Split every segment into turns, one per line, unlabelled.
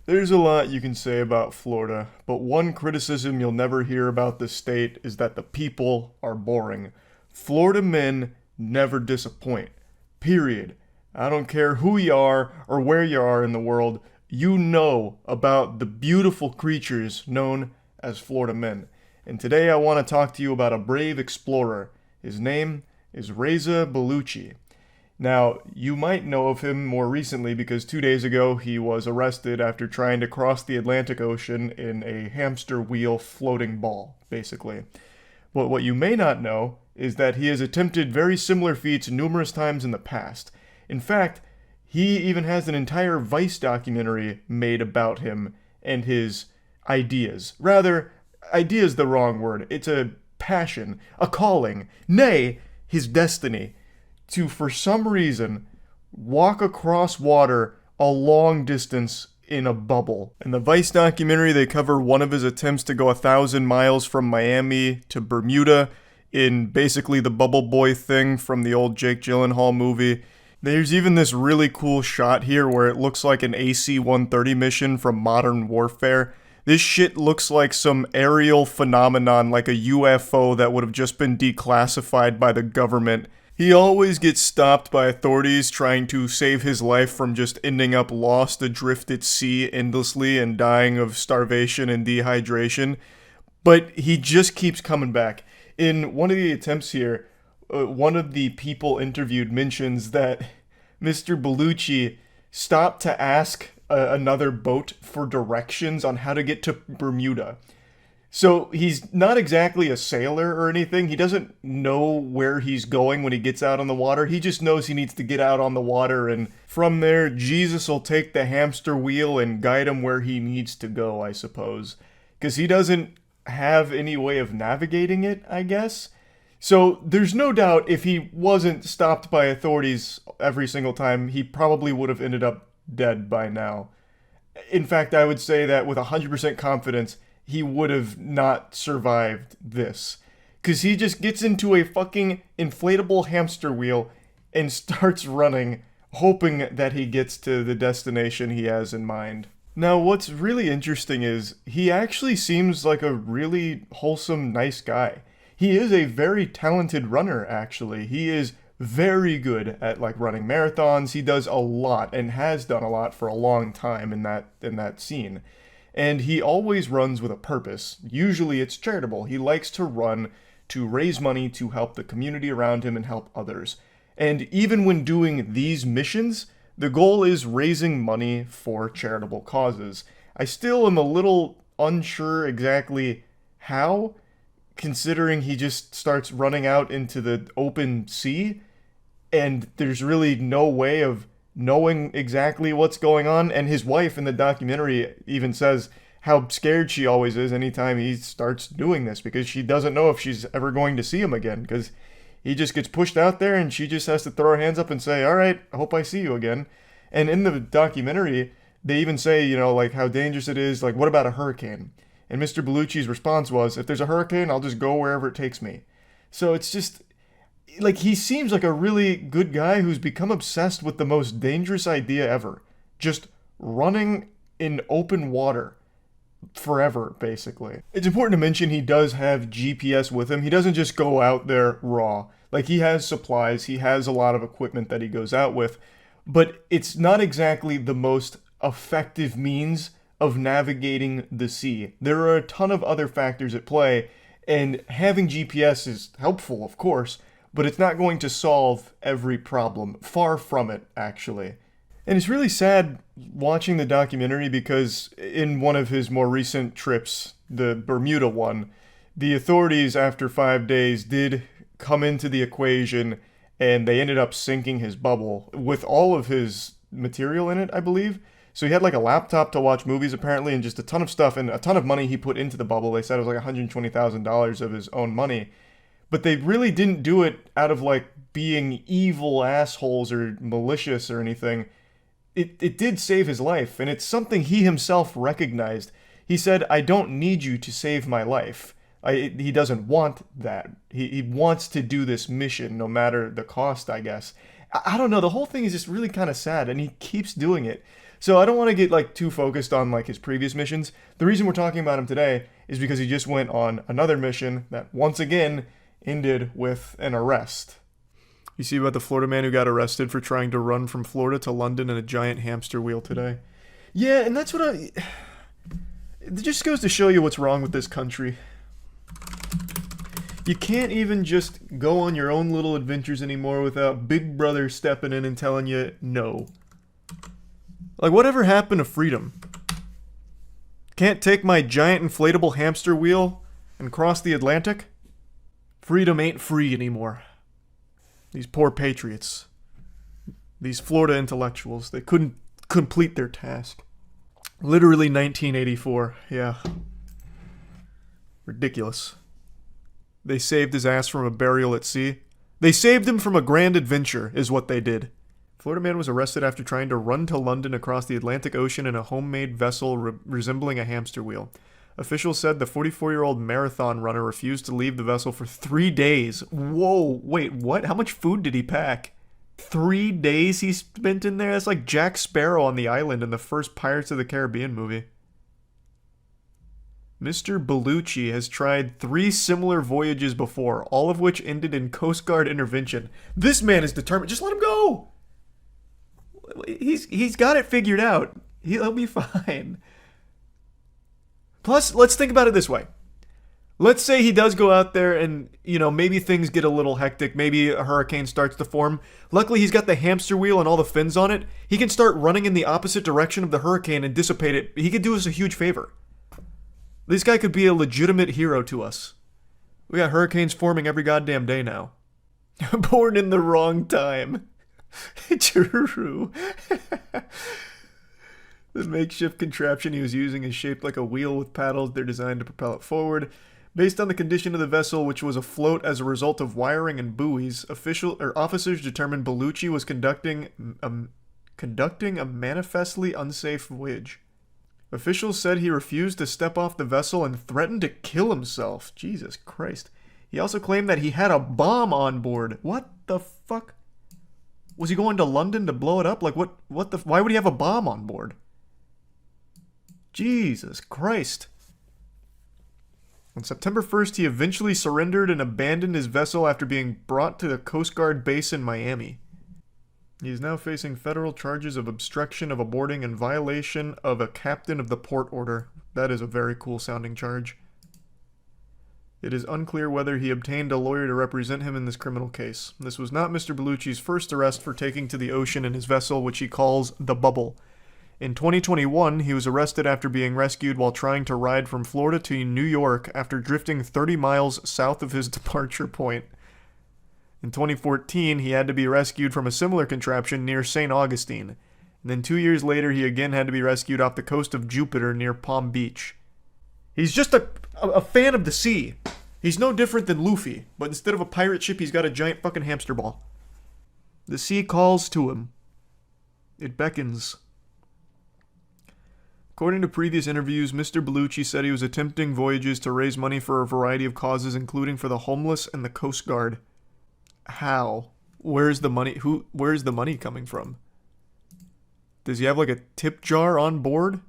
There's a lot you can say about Florida, but one criticism you'll never hear about the state is that the people are boring. Florida men never disappoint. Period. I don't care who you are or where you are in the world, you know about the beautiful creatures known as Florida men. And today I want to talk to you about a brave explorer. His name is Reza Bellucci. Now, you might know of him more recently because 2 days ago he was arrested after trying to cross the Atlantic Ocean in a hamster wheel floating ball, basically. But what you may not know is that he has attempted very similar feats numerous times in the past. In fact, he even has an entire Vice documentary made about him and his ideas. Rather, idea is the wrong word. It's a passion, a calling, nay, his destiny to, for some reason, walk across water a long distance in a bubble. In the Vice documentary, they cover one of his attempts to go 1,000 miles from Miami to Bermuda in basically the Bubble Boy thing from the old Jake Gyllenhaal movie. There's even this really cool shot here where it looks like an AC-130 mission from Modern Warfare. This shit looks like some aerial phenomenon, like a UFO that would have just been declassified by the government. He always gets stopped by authorities trying to save his life from just ending up lost adrift at sea endlessly and dying of starvation and dehydration. But he just keeps coming back. In one of the attempts here, one of the people interviewed mentions that Mr. Bellucci stopped to ask another boat for directions on how to get to Bermuda. So he's not exactly a sailor or anything. He doesn't know where he's going when he gets out on the water. He just knows he needs to get out on the water, and from there, Jesus will take the hamster wheel and guide him where he needs to go, I suppose. Because he doesn't have any way of navigating it, I guess. So there's no doubt if he wasn't stopped by authorities every single time, he probably would have ended up dead by now. In fact, I would say that with 100% confidence, he would have not survived this. Because he just gets into a fucking inflatable hamster wheel and starts running, hoping that he gets to the destination he has in mind. Now, what's really interesting is he actually seems like a really wholesome, nice guy. He is a very talented runner, actually. He is very good at running marathons. He does a lot and has done a lot for a long time in that scene. And he always runs with a purpose. Usually it's charitable. He likes to run to raise money to help the community around him and help others. And even when doing these missions, the goal is raising money for charitable causes. I still am a little unsure exactly how, considering he just starts running out into the open sea, and there's really no way of knowing exactly what's going on. And his wife in the documentary even says how scared she always is anytime he starts doing this, because she doesn't know if she's ever going to see him again, because he just gets pushed out there and she just has to throw her hands up and say, all right, I hope I see you again. And in the documentary, they even say, how dangerous it is, what about a hurricane? And Mr. Bellucci's response was, if there's a hurricane, I'll just go wherever it takes me. So it's just, he seems like a really good guy who's become obsessed with the most dangerous idea ever. Just running in open water forever, basically. It's important to mention he does have GPS with him. He doesn't just go out there raw. He has supplies, he has a lot of equipment that he goes out with, but it's not exactly the most effective means of navigating the sea. There are a ton of other factors at play, and having GPS is helpful, of course, but it's not going to solve every problem. Far from it, actually. And it's really sad watching the documentary because in one of his more recent trips, the Bermuda one, the authorities after 5 days did come into the equation and they ended up sinking his bubble with all of his material in it, I believe. So he had a laptop to watch movies apparently and just a ton of stuff and a ton of money he put into the bubble. They said it was $120,000 of his own money. But they really didn't do it out of being evil assholes or malicious or anything. It did save his life, and it's something he himself recognized. He said, I don't need you to save my life. He doesn't want that. He wants to do this mission no matter the cost, I guess. I don't know. The whole thing is just really kind of sad, and he keeps doing it. So I don't want to get like too focused on like his previous missions. The reason we're talking about him today is because he just went on another mission that once again ended with an arrest. You see about the Florida man who got arrested for trying to run from Florida to London in a giant hamster wheel today? Yeah, and that's what I... It just goes to show you what's wrong with this country. You can't even just go on your own little adventures anymore without Big Brother stepping in and telling you no. Like, whatever happened to freedom? Can't take my giant inflatable hamster wheel and cross the Atlantic? Freedom ain't free anymore. These poor patriots. These Florida intellectuals, they couldn't complete their task. Literally 1984, yeah. Ridiculous. They saved his ass from a burial at sea. They saved him from a grand adventure, is what they did. Florida man was arrested after trying to run to London across the Atlantic Ocean in a homemade vessel resembling a hamster wheel. Officials said the 44-year-old marathon runner refused to leave the vessel for 3 days. Whoa, wait, what? How much food did he pack? 3 days he spent in there? That's like Jack Sparrow on the island in the first Pirates of the Caribbean movie. Mr. Bellucci has tried 3 similar voyages before, all of which ended in Coast Guard intervention. This man is determined. Just let him go! He's got it figured out. He'll be fine. Plus, let's think about it this way. Let's say he does go out there and, maybe things get a little hectic. Maybe a hurricane starts to form. Luckily, he's got the hamster wheel and all the fins on it. He can start running in the opposite direction of the hurricane and dissipate it. He could do us a huge favor. This guy could be a legitimate hero to us. We got hurricanes forming every goddamn day now. Born in the wrong time. True. The makeshift contraption he was using is shaped like a wheel with paddles. They're designed to propel it forward. Based on the condition of the vessel, which was afloat as a result of wiring and buoys, officers determined Bellucci was conducting a manifestly unsafe voyage. Officials said he refused to step off the vessel and threatened to kill himself. Jesus Christ. He also claimed that he had a bomb on board. What the fuck? Was he going to London to blow it up? Like, why would he have a bomb on board? Jesus Christ. On September 1st, he eventually surrendered and abandoned his vessel after being brought to the Coast Guard base in Miami. He is now facing federal charges of obstruction of a boarding and violation of a captain of the port order. That is a very cool sounding charge. It is unclear whether he obtained a lawyer to represent him in this criminal case. This was not Mr. Bellucci's first arrest for taking to the ocean in his vessel, which he calls the Bubble. In 2021, he was arrested after being rescued while trying to ride from Florida to New York after drifting 30 miles south of his departure point. In 2014, he had to be rescued from a similar contraption near St. Augustine. And then 2 years later, he again had to be rescued off the coast of Jupiter near Palm Beach. He's just a fan of the sea. He's no different than Luffy, but instead of a pirate ship, he's got a giant fucking hamster ball. The sea calls to him. It beckons. According to previous interviews, Mr. Bellucci said he was attempting voyages to raise money for a variety of causes, including for the homeless and the Coast Guard. How? Where's the money? Where's the money coming from? Does he have like a tip jar on board?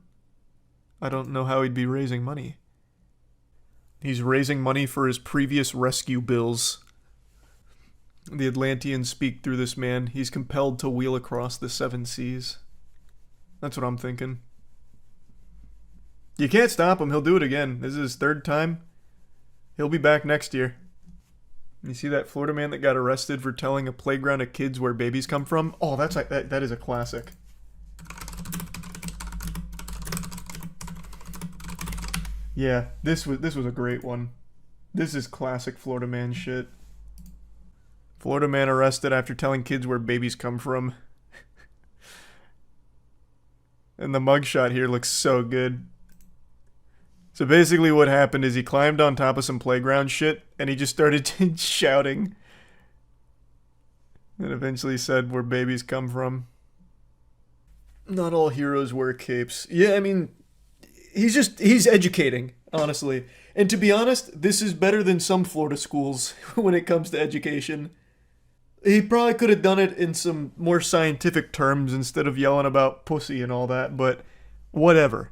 I don't know how he'd be raising money. He's raising money for his previous rescue bills. The Atlanteans speak through this man. He's compelled to wheel across the 7 seas. That's what I'm thinking. You can't stop him. He'll do it again. This is his 3rd time. He'll be back next year. You see that Florida man that got arrested for telling a playground of kids where babies come from? Oh, that is a classic. Yeah, this was a great one. This is classic Florida man shit. Florida man arrested after telling kids where babies come from. And the mugshot here looks so good. So basically what happened is he climbed on top of some playground shit and he just started shouting. And eventually said where babies come from. Not all heroes wear capes. Yeah, I mean, he's educating, honestly. And to be honest, this is better than some Florida schools when it comes to education. He probably could have done it in some more scientific terms instead of yelling about pussy and all that, but whatever.